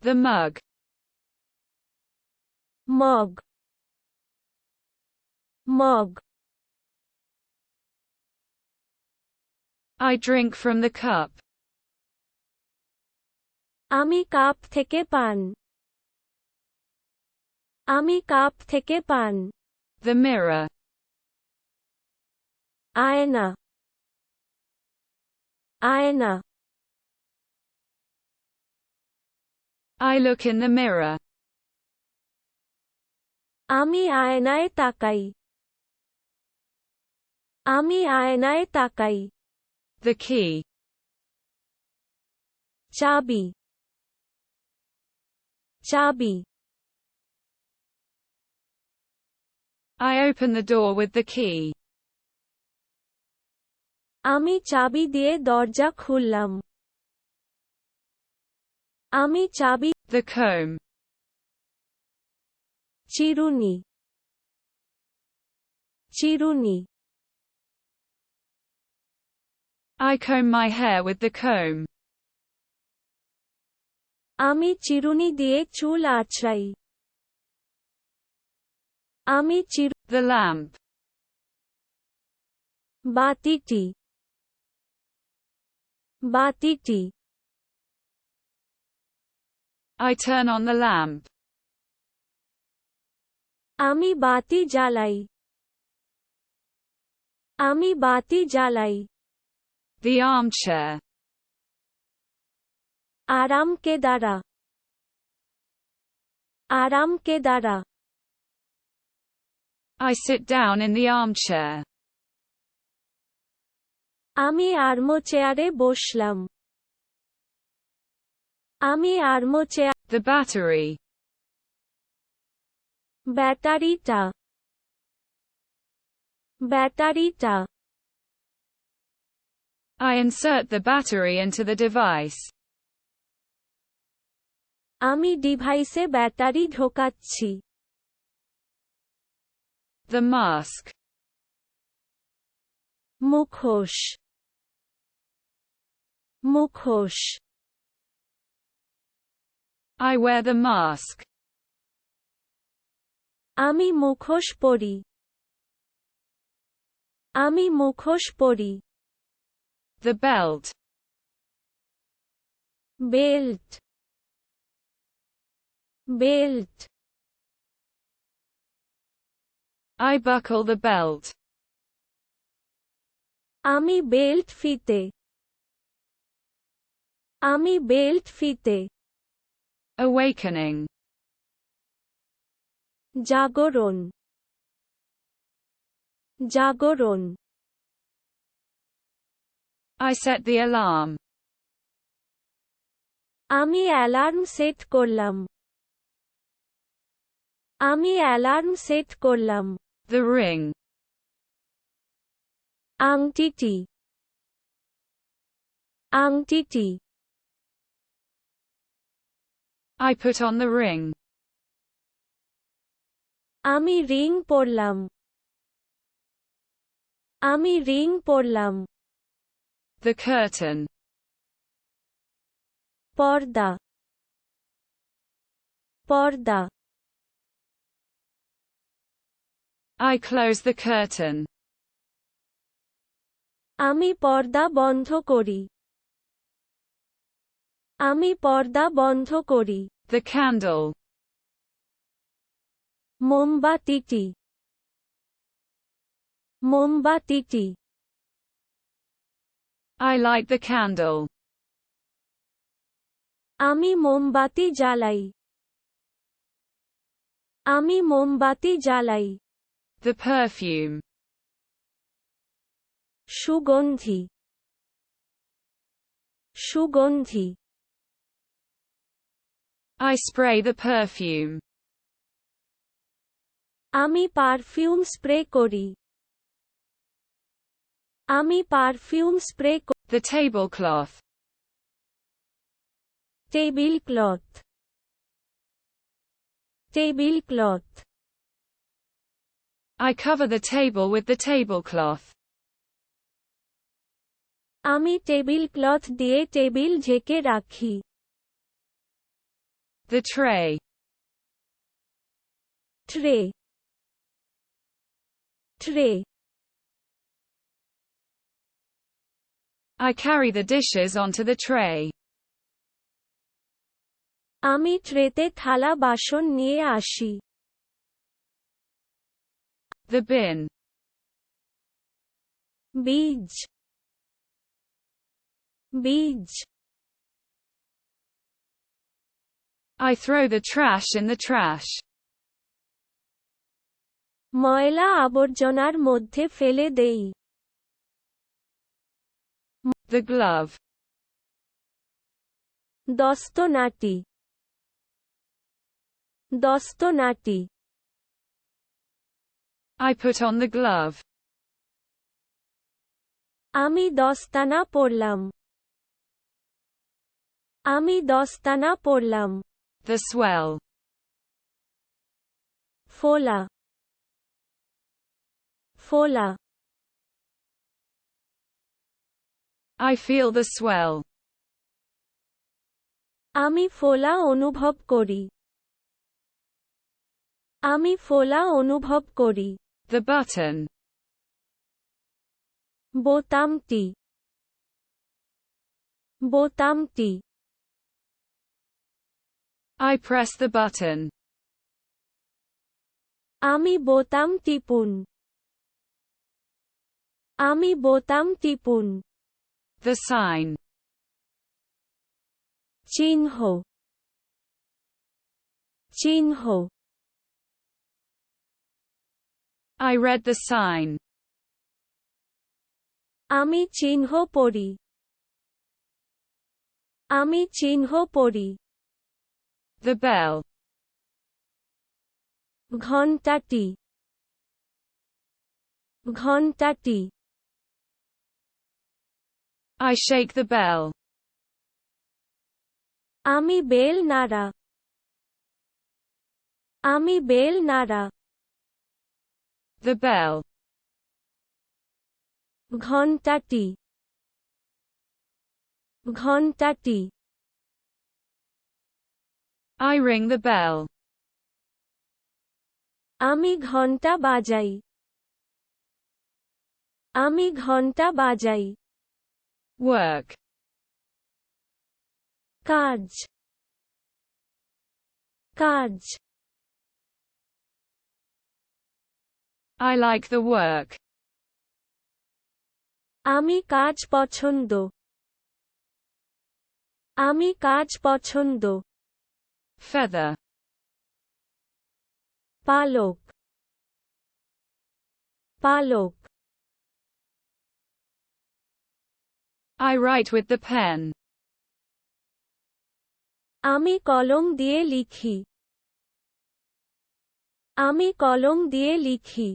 The mug. mug, mug. I drink from the cup. আমি cup থেকে পান। আমি কাপ থেকে পান। The mirror. আয়না, আয়না। I look in the mirror. আমি আয়নায় তাকাই। আমি আয়নায় তাকাই। The key. চাবি, চাবি। I open the door with the key. আমি চাবি দিয়ে দরজা খুললাম। আমি চাবি। The comb. চিরুনি, চিরুনি। I comb my hair with the comb. আমি চিরুনি দিয়ে চুল আঁচড়াই। আমি The lamp. বাতিটি, বাতিটি। I turn on the lamp. আমি বাতি জ্বালাই। আমি বাতি জ্বালাই। The armchair. আরাম কেদারা, আরাম কেদারা। I sit down in the armchair. আমি আর্মচেয়ারে বসলাম। আমি আর্মচেয়ার। The battery. ব্যাটারিটা, ব্যাটারিটা। I insert the battery into the device. আমি ডিভাইসে ব্যাটারি ঢোকাচ্ছি। The mask. মুখোশ, মুখোশ। I wear the mask. আমি মুখোশ পরি। আমি মুখোশ পরি। The belt. Belt, belt. I buckle the belt. আমি বেল্ট ফিতে। আমি বেল্ট ফিতে। Awakening. জাগরণ, জাগরণ। I set the alarm. আমি অ্যালার্ম সেট করলাম। আমি অ্যালার্ম সেট করলাম। The ring. আংটিটি, আংটিটি। I put on the ring. আমি রিং পরলাম। আমি রিং পরলাম। The curtain. পর্দা, পর্দা। I close the curtain. আমি পর্দা বন্ধ করি। আমি পর্দা বন্ধ করি। The candle. মোমবাতিটি, মোমবাতিটি। I light the candle. আমি মোমবাতি জ্বালাই। আমি মোমবাতি জ্বালাই। The perfume. সুগন্ধি, সুগন্ধি। I spray the perfume. আমি পারফিউম স্প্রে করি। আমি পারফিউম স্প্রে করি। The tablecloth. Table cloth, table cloth. I cover the table with the tablecloth. আমি টেবিল ক্লথ দিয়ে টেবিল ঢেকে রাখি। The tray. Tray tray I carry the dishes onto the tray. আমি ট্রেতে থালা বাসন নিয়ে আসি The bin. বীজ বীজ I throw the trash in the trash. ময়লা আবর্জনার মধ্যে ফেলে দেই The glove. দস্তনাটি দস্তনাটি I put on the glove. আমি দস্তানা পরলাম আমি দস্তানা পরলাম The swell. ফোলা ফোলা I feel the swell. আমি ফোলা অনুভব করি আমি ফোলা অনুভব করি The button. বোতামটি বোতামটি I press the button. আমি বোতাম টিপুন আমি বোতাম টিপুন The sign. চিহ্ন চিহ্ন I read the sign. আমি চিহ্ন পড়ি আমি চিহ্ন পড়ি The bell. ঘণ্টাটি ঘণ্টাটি I shake the bell. আমি বেল নাড়া আমি বেল নাড়া The bell. ঘণ্টাটি ঘণ্টাটি I ring the bell. আমি ঘণ্টা বাজাই আমি ঘণ্টা বাজাই Work. কাজ কাজ I like the work. আমি কাজ পছন্দ আমি কাজ পছন্দ Feather. পালক পালক I write with the pen. আমি কলম দিয়ে লিখি আমি কলম দিয়ে লিখি